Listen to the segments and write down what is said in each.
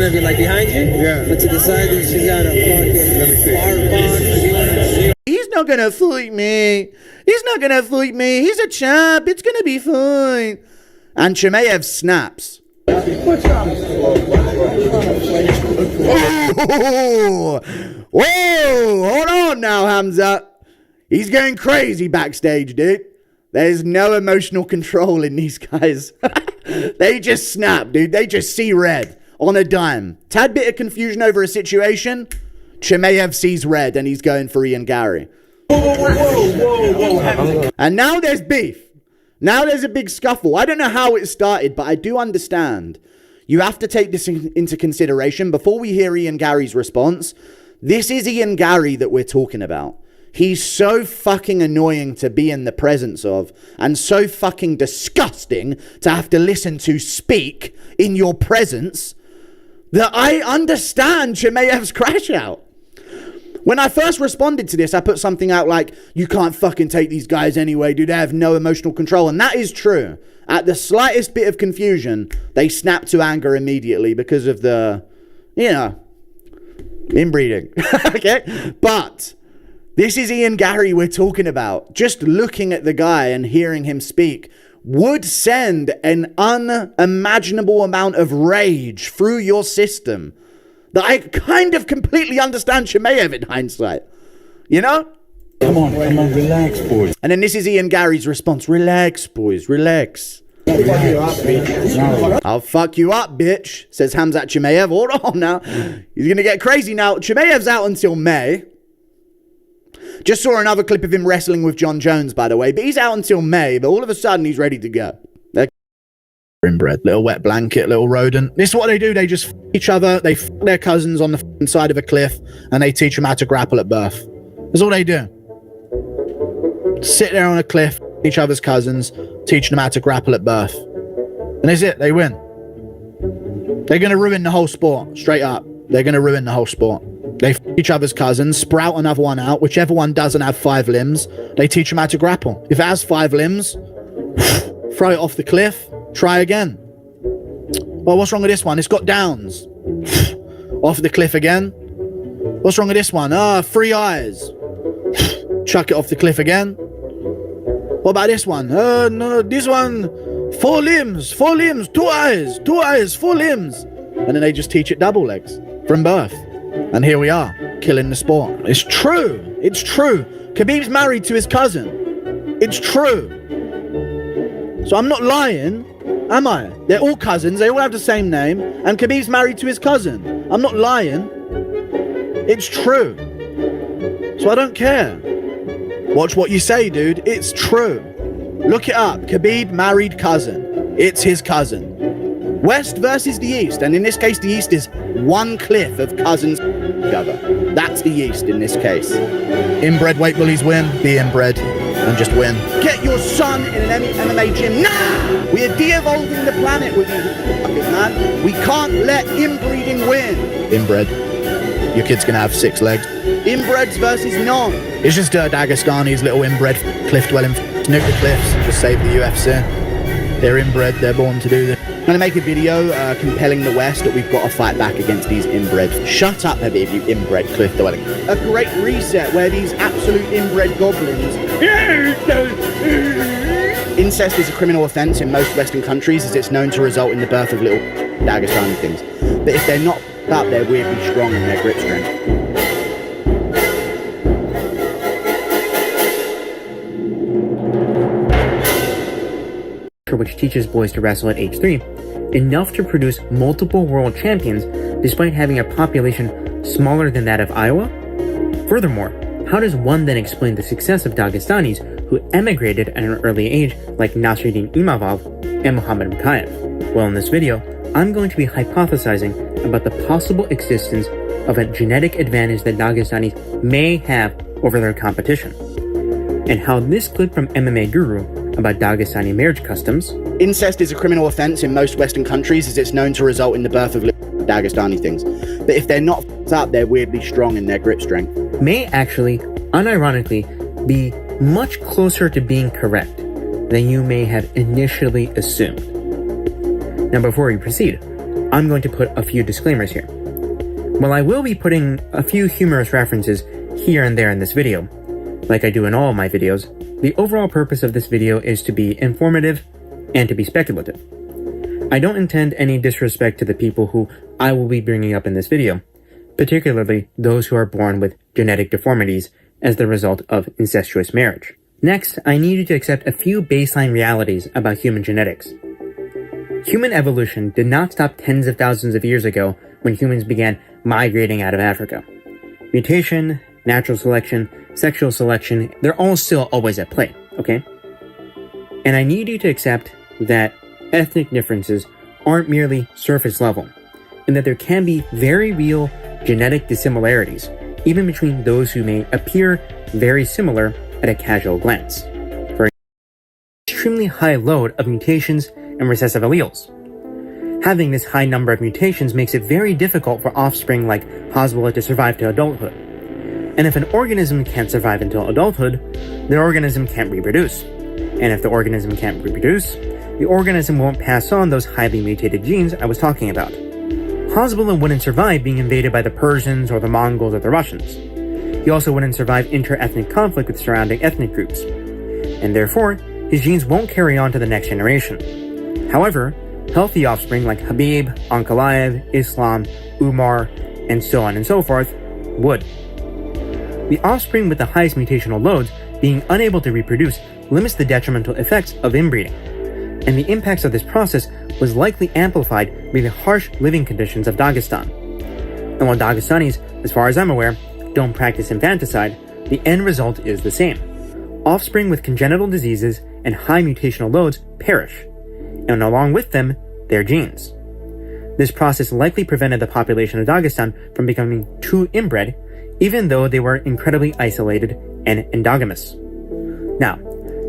front of you, like behind you. Yeah. But to the side, she's got a fucking bar. He's not gonna fight me. He's not gonna fight me. He's a champ. It's gonna be fine. And Chimaev snaps. Oh, whoa, hold on now, Hamza. He's going crazy backstage, dude. There's no emotional control in these guys. They just snap, dude. They just see red on a dime. Tad bit of confusion over a situation. Chimaev sees red and he's going for Ian Gary. And now there's beef. Now there's a big scuffle. I don't know how it started, but I do understand. You have to take this into consideration before we hear Ian Gary's response. This is Ian Gary that we're talking about. He's so fucking annoying to be in the presence of and so fucking disgusting to have to listen to speak in your presence that I understand Chimaev's crash out. When I first responded to this, I put something out like, you can't fucking take these guys anyway, dude. They have no emotional control. And that is true. At the slightest bit of confusion, they snap to anger immediately because of the, inbreeding. Okay? But this is Ian Gary we're talking about. Just looking at the guy and hearing him speak would send an unimaginable amount of rage through your system that I kind of completely understand Chimaev in hindsight. You know? Come on, relax, boys. And then this is Ian Gary's response. Relax, boys, relax. I'll fuck you up, bitch, says Hamzat Chimaev. Hold on now. He's going to get crazy now. Chimaev's out until May. Just saw another clip of him wrestling with John Jones, by the way. But he's out until May, but all of a sudden he's ready to go. Inbred, little wet blanket, little rodent. This is what they do. They just f each other. They f their cousins on the side of a cliff, and they teach them how to grapple at birth. That's all they do. Sit there on a cliff, each other's cousins, teaching them how to grapple at birth. And that's it. They win. They're going to ruin the whole sport, straight up. They're going to ruin the whole sport. They f each other's cousins, sprout another one out. Whichever one doesn't have 5 limbs, they teach them how to grapple. If it has 5 limbs, throw it off the cliff. Try again. Well, what's wrong with this one? It's got downs. Off the cliff again. What's wrong with this one? 3 eyes. Chuck it off the cliff again. What about this one? No, this one, 4 limbs, 4 limbs, 2 eyes, 2 eyes, 4 limbs. And then they just teach it double legs from birth. And here we are, killing the sport. It's true. It's true. Khabib's married to his cousin. It's true. So I'm not lying, am I? They're all cousins. They all have the same name. And Khabib's married to his cousin. I'm not lying. It's true. So I don't care. Watch what you say, dude. It's true. Look it up. Khabib married cousin. It's his cousin. West versus the East. And in this case, the East is one cliff of cousins together. That's the East in this case. Inbred weight bullies win. Be inbred. And just win. Get your son in an MMA gym now! We are de-evolving the planet with you, man. We can't let inbreeding win. Inbred. Your kid's gonna have 6 legs. Inbreds versus none. It's just Dagistani's little inbred cliff dwelling. Nuke the cliffs. Just save the UFC. They're inbred. They're born to do this. I'm gonna make a video compelling the West that we've got to fight back against these inbred. Shut up, Habib, you inbred cliff dwelling. A great reset where these absolute inbred goblins. Incest is a criminal offence in most Western countries, as it's known to result in the birth of little Dagestani things. But if they're not up, they're weirdly strong in their grip strength. Which teaches boys to wrestle at age 3, enough to produce multiple world champions despite having a population smaller than that of Iowa? Furthermore, how does one then explain the success of Dagestanis who emigrated at an early age like Nasruddin Imavov and Muhammad Makayev? Well, in this video, I'm going to be hypothesizing about the possible existence of a genetic advantage that Dagestanis may have over their competition, and how this clip from MMA Guru about Dagestani marriage customs. Incest is a criminal offence in most Western countries, as it's known to result in the birth of Dagestani things. But if they're not up, they're weirdly strong in their grip strength. May actually, unironically, be much closer to being correct than you may have initially assumed. Now, before we proceed, I'm going to put a few disclaimers here. While I will be putting a few humorous references here and there in this video, like I do in all of my videos, the overall purpose of this video is to be informative and to be speculative. I don't intend any disrespect to the people who I will be bringing up in this video, particularly those who are born with genetic deformities as the result of incestuous marriage. Next, I need you to accept a few baseline realities about human genetics. Human evolution did not stop tens of thousands of years ago when humans began migrating out of Africa. Mutation, natural selection, sexual selection, they're all still always at play, okay? And I need you to accept that ethnic differences aren't merely surface level, and that there can be very real genetic dissimilarities, even between those who may appear very similar at a casual glance. For an extremely high load of mutations and recessive alleles. Having this high number of mutations makes it very difficult for offspring like Haswala to survive to adulthood. And if an organism can't survive until adulthood, the organism can't reproduce. And if the organism can't reproduce, the organism won't pass on those highly mutated genes I was talking about. Haswala wouldn't survive being invaded by the Persians or the Mongols or the Russians. He also wouldn't survive inter-ethnic conflict with surrounding ethnic groups. And therefore, his genes won't carry on to the next generation. However, healthy offspring like Habib, Ankalaev, Islam, Umar, and so on and so forth would. The offspring with the highest mutational loads being unable to reproduce limits the detrimental effects of inbreeding, and the impacts of this process was likely amplified by the harsh living conditions of Dagestan. And while Dagestanis, as far as I'm aware, don't practice infanticide, the end result is the same. Offspring with congenital diseases and high mutational loads perish, and along with them, their genes. This process likely prevented the population of Dagestan from becoming too inbred, even though they were incredibly isolated and endogamous. Now,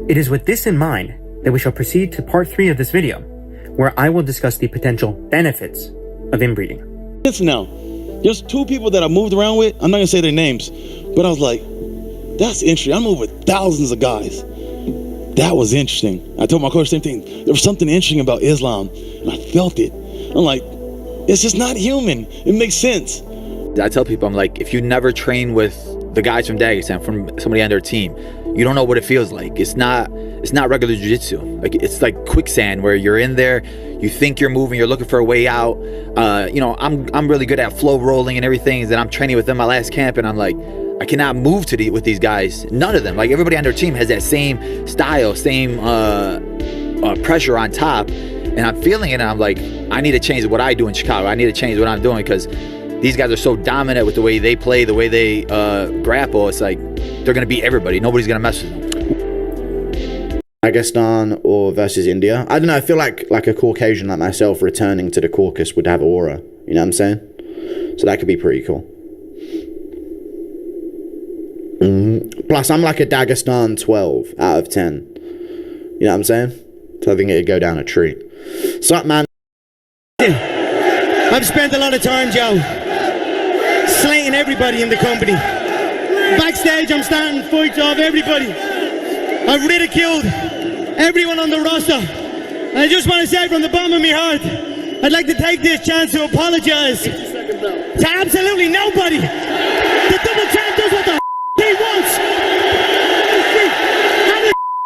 it is with this in mind that we shall proceed to part 3 of this video, where I will discuss the potential benefits of inbreeding. Listen now, there's 2 people that I moved around with. I'm not gonna say their names, but I was like, that's interesting. I moved with thousands of guys. That was interesting. I told my coach the same thing. There was something interesting about Islam, and I felt it. I'm like, it's just not human. It makes sense. I tell people, I'm like, if you never train with the guys from Dagestan, from somebody on their team, you don't know what it feels like. It's not regular jiu-jitsu. Like, it's like quicksand where you're in there, you think you're moving, you're looking for a way out. I'm really good at flow rolling and everything. And I'm training with them my last camp, and I'm like, I cannot move with these guys. None of them. Like, everybody on their team has that same style, same pressure on top, and I'm feeling it. And I'm like, I need to change what I do in Chicago. I need to change what I'm doing, because these guys are so dominant with the way they play, the way they grapple. It's like they're gonna beat everybody. Nobody's gonna mess with them. Dagestan or versus India. I don't know. I feel like a Caucasian like myself returning to the Caucasus would have aura. You know what I'm saying? So that could be pretty cool. Plus, I'm like a Dagestan 12 out of 10. You know what I'm saying? So I think it'd go down a treat. Sup, man? I've spent a lot of time, Joe, slaying everybody in the company. Backstage, I'm starting fights off everybody. I've ridiculed everyone on the roster. And I just want to say from the bottom of my heart, I'd like to take this chance to apologize to absolutely nobody. The double champ does what the